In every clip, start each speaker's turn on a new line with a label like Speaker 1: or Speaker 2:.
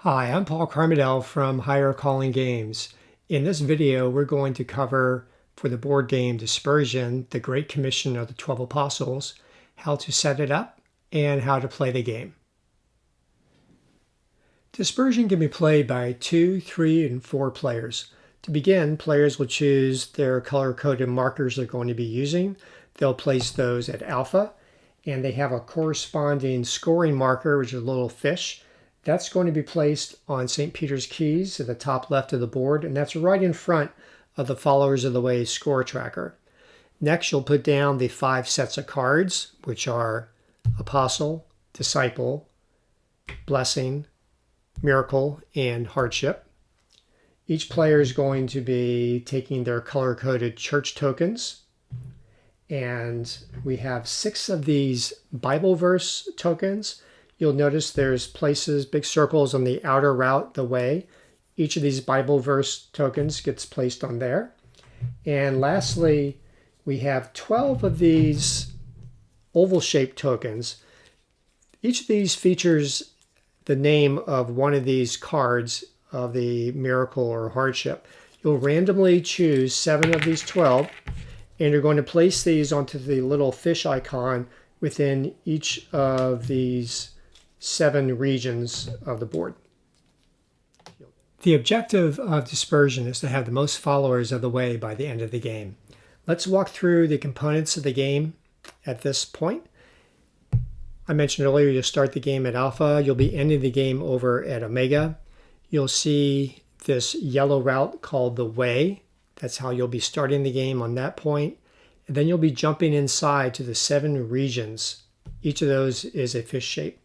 Speaker 1: Hi, I'm Paul Carmadel from Higher Calling Games. In this video, we're going to cover, for the board game Dispersion, the Great Commission of the 12 Apostles, how to set it up, and how to play the game. Dispersion can be played by 2, 3, and 4 players. To begin, players will choose their color-coded markers they're going to be using. They'll place those at alpha, and they have a corresponding scoring marker, which is a little fish. That's going to be placed on St. Peter's keys at the top left of the board, and that's right in front of the Followers of the Way score tracker. Next, you'll put down the 5 sets of cards, which are Apostle, Disciple, Blessing, Miracle, and Hardship. Each player is going to be taking their color-coded church tokens, and we have 6 of these Bible verse tokens. You'll notice there's places, big circles on the outer route, the way. Each of these Bible verse tokens gets placed on there. And lastly, we have 12 of these oval-shaped tokens. Each of these features the name of one of these cards of the Miracle or Hardship. You'll randomly choose 7 of these 12, and you're going to place these onto the little fish icon within each of these 7 regions of the board. The objective of Dispersion is to have the most followers of the way by the end of the game. Let's walk through the components of the game at this point. I mentioned earlier you'll start the game at alpha. You'll be ending the game over at omega. You'll see this yellow route called the way. That's how you'll be starting the game on that point. And then you'll be jumping inside to the 7 regions. Each of those is a fish shape.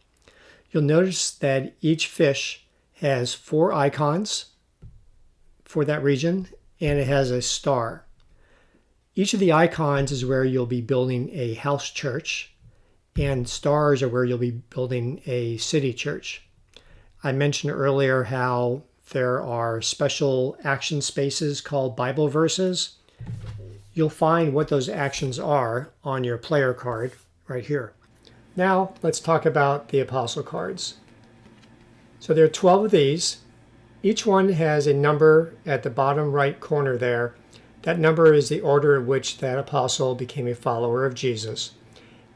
Speaker 1: You'll notice that each fish has 4 icons for that region, and it has a star. Each of the icons is where you'll be building a house church, and stars are where you'll be building a city church. I mentioned earlier how there are special action spaces called Bible verses. You'll find what those actions are on your player card right here. Now, let's talk about the Apostle cards. So there are 12 of these. Each one has a number at the bottom right corner there. That number is the order in which that apostle became a follower of Jesus.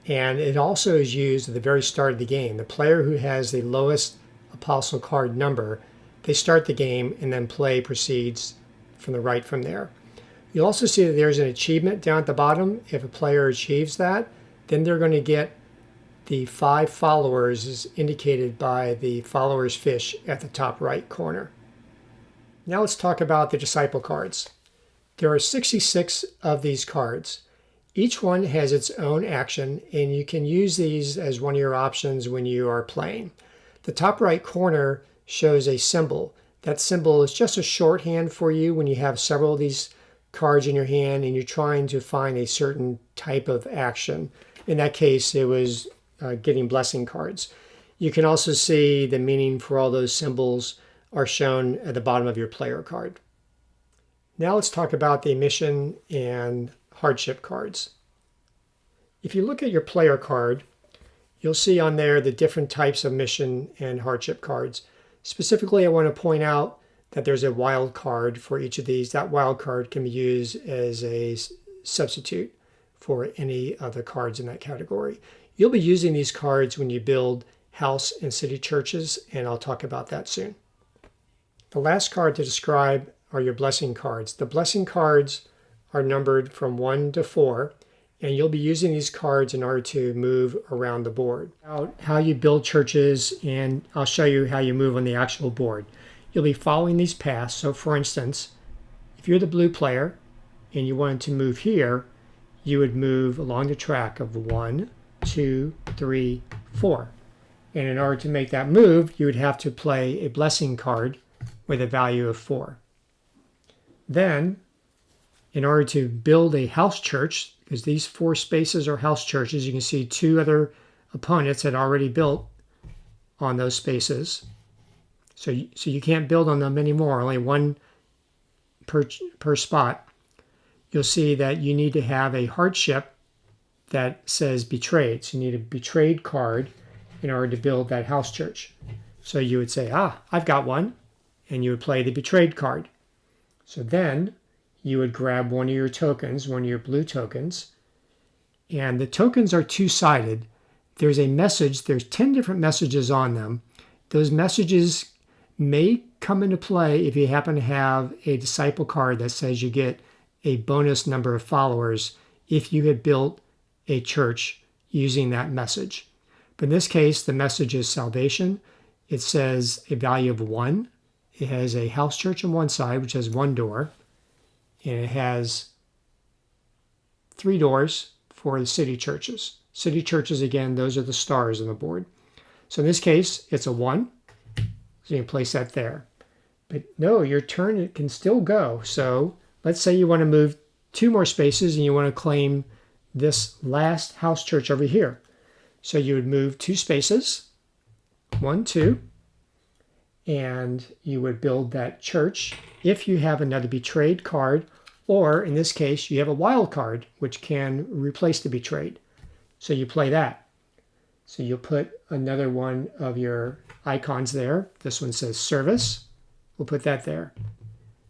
Speaker 1: And it also is used at the very start of the game. The player who has the lowest apostle card number, they start the game, and then play proceeds from the right from there. You'll also see that there's an achievement down at the bottom. If a player achieves that, then they're going to get the 5 followers is indicated by the followers fish at the top right corner. Now let's talk about the disciple cards. There are 66 of these cards. Each one has its own action, and you can use these as one of your options when you are playing. The top right corner shows a symbol. That symbol is just a shorthand for you when you have several of these cards in your hand and you're trying to find a certain type of action. In that case, it was getting blessing cards. You can also see the meaning for all those symbols are shown at the bottom of your player card. Now let's talk about the mission and hardship cards. If you look at your player card, you'll see on there the different types of mission and hardship cards. Specifically, I want to point out that there's a wild card for each of these. That wild card can be used as a substitute for any of the cards in that category. You'll be using these cards when you build house and city churches, and I'll talk about that soon. The last card to describe are your blessing cards. The blessing cards are numbered from 1 to 4, and you'll be using these cards in order to move around the board. How you build churches, and I'll show you how you move on the actual board. You'll be following these paths. So for instance, if you're the blue player and you wanted to move here, you would move along the track of 1, 2, 3, 4. And in order to make that move, you would have to play a blessing card with a value of 4. Then, in order to build a house church, because these 4 spaces are house churches, you can see 2 other opponents had already built on those spaces. So you can't build on them anymore, only 1 per spot. You'll see that you need to have a hardship that says betrayed. So you need a betrayed card in order to build that house church. So you would say, I've got one, and you would play the betrayed card. So then you would grab one of your tokens, one of your blue tokens, and the tokens are two-sided. There's a message, there's 10 different messages on them. Those messages may come into play if you happen to have a disciple card that says you get a bonus number of followers if you had built a church using that message. But in this case, the message is salvation. It says a value of 1. It has a house church on one side, which has one door, and it has 3 doors for the city churches. City churches, again, those are the stars on the board. So in this case, it's a 1. So you can place that there. But no, your turn, it can still go. So let's say you want to move 2 more spaces and you want to claim this last house church over here. So you would move 2 spaces, 1, 2, and you would build that church if you have another betrayed card, or in this case, you have a wild card, which can replace the betrayed. So you play that. So you'll put another one of your icons there. This one says service. We'll put that there.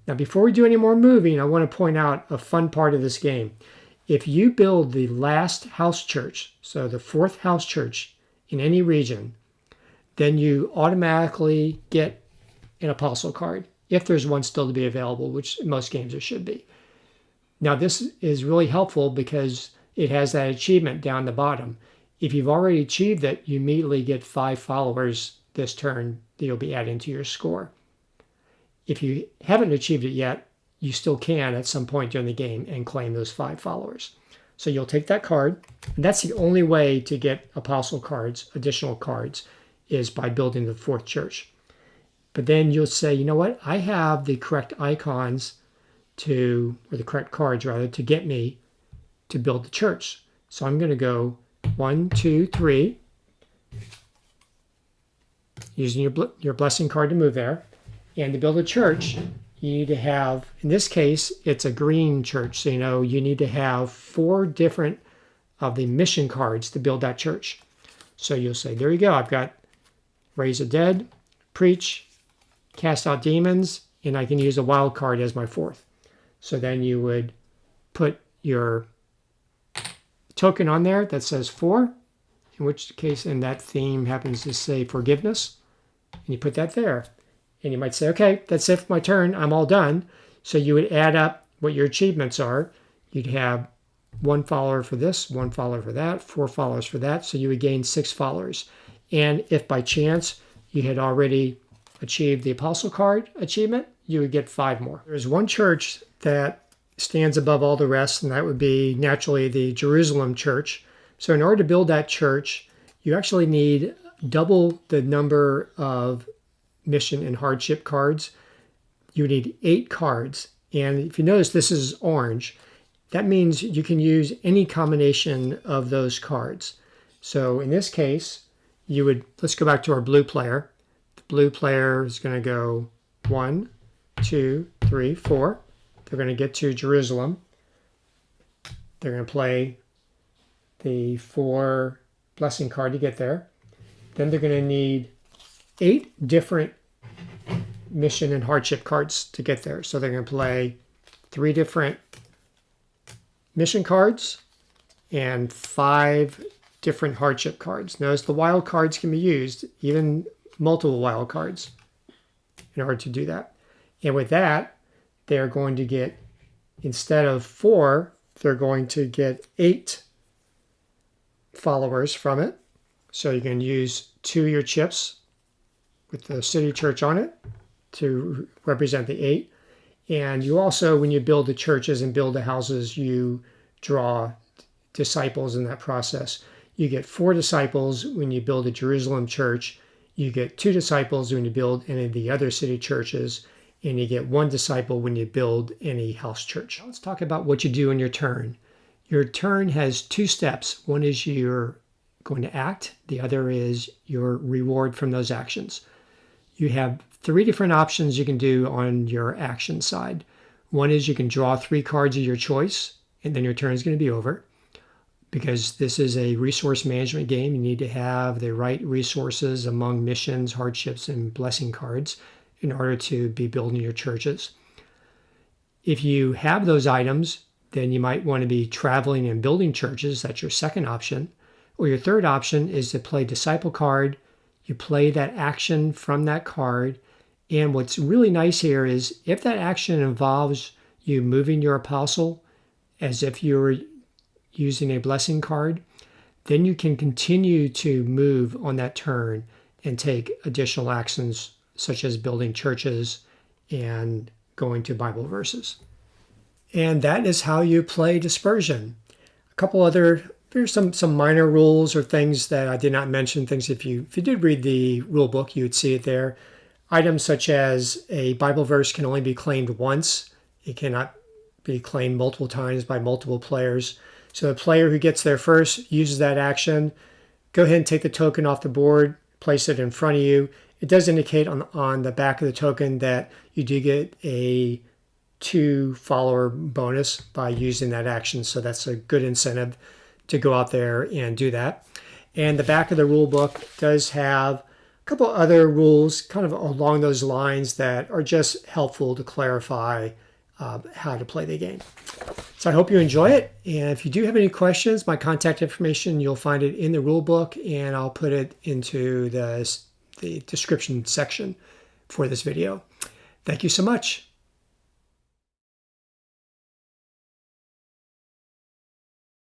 Speaker 1: Now, before we do any more moving, I want to point out a fun part of this game. If you build the last house church, so the 4th house church in any region, then you automatically get an apostle card, if there's one still to be available, which in most games there should be. Now, this is really helpful because it has that achievement down the bottom. If you've already achieved it, you immediately get 5 followers this turn that you'll be adding to your score. If you haven't achieved it yet, you still can at some point during the game and claim those 5 followers. So you'll take that card, and that's the only way to get apostle cards, additional cards, is by building the 4th church. But then you'll say, you know what, I have the correct icons or the correct cards rather, to get me to build the church. So I'm going to go 1, 2, 3, using your blessing card to move there. And to build a church, you need to have, in this case, it's a green church. So you need to have 4 different of the mission cards to build that church. So you'll say, there you go, I've got raise the dead, preach, cast out demons, and I can use a wild card as my 4th. So then you would put your token on there that says 4, in which case, in that theme happens to say forgiveness, and you put that there. And you might say, okay, that's it for my turn, I'm all done. So you would add up what your achievements are. You'd have 1 follower for this, 1 follower for that, 4 followers for that, so you would gain 6 followers. And if by chance you had already achieved the apostle card achievement, you would get 5 more. There's one church that stands above all the rest, and that would be naturally the Jerusalem church. So in order to build that church, you actually need double the number of mission and hardship cards. You need 8 cards. And if you notice, this is orange. That means you can use any combination of those cards. So in this case, let's go back to our blue player. The blue player is going to go 1, 2, 3, 4. They're going to get to Jerusalem. They're going to play the 4 blessing card to get there. Then they're going to need 8 different mission and hardship cards to get there. So they're going to play 3 different mission cards and 5 different hardship cards. Notice the wild cards can be used, even multiple wild cards, in order to do that. And with that, they're going to get, instead of 4, they're going to get 8 followers from it. So you can use 2 of your chips with the city church on it to represent the 8. And you also, when you build the churches and build the houses, you draw disciples in that process. You get 4 disciples when you build a Jerusalem church. You get 2 disciples when you build any of the other city churches. And you get 1 disciple when you build any house church. Let's talk about what you do in your turn. Your turn has 2 steps. One is you're going to act. The other is your reward from those actions. You have 3 different options you can do on your action side. One is you can draw 3 cards of your choice, and then your turn is going to be over. because this is a resource management game. You need to have the right resources among missions, hardships, and blessing cards in order to be building your churches. If you have those items, then you might want to be traveling and building churches. That's your second option. Or your third option is to play disciple card. You play that action from that card. And what's really nice here is if that action involves you moving your apostle as if you were using a blessing card, then you can continue to move on that turn and take additional actions such as building churches and going to Bible verses. And that is how you play Dispersion. A couple other, there's some minor rules or things that I did not mention. Things if you did read the rule book, you would see it there. Items such as a Bible verse can only be claimed once. It cannot be claimed multiple times by multiple players. So the player who gets there first uses that action. Go ahead and take the token off the board, place it in front of you. It does indicate on the back of the token that you do get a 2 follower bonus by using that action. So that's a good incentive to go out there and do that. And the back of the rule book does have a couple other rules kind of along those lines that are just helpful to clarify how to play the game. So I hope you enjoy it. And if you do have any questions, my contact information, you'll find it in the rule book, and I'll put it into the description section for this video. Thank you so much.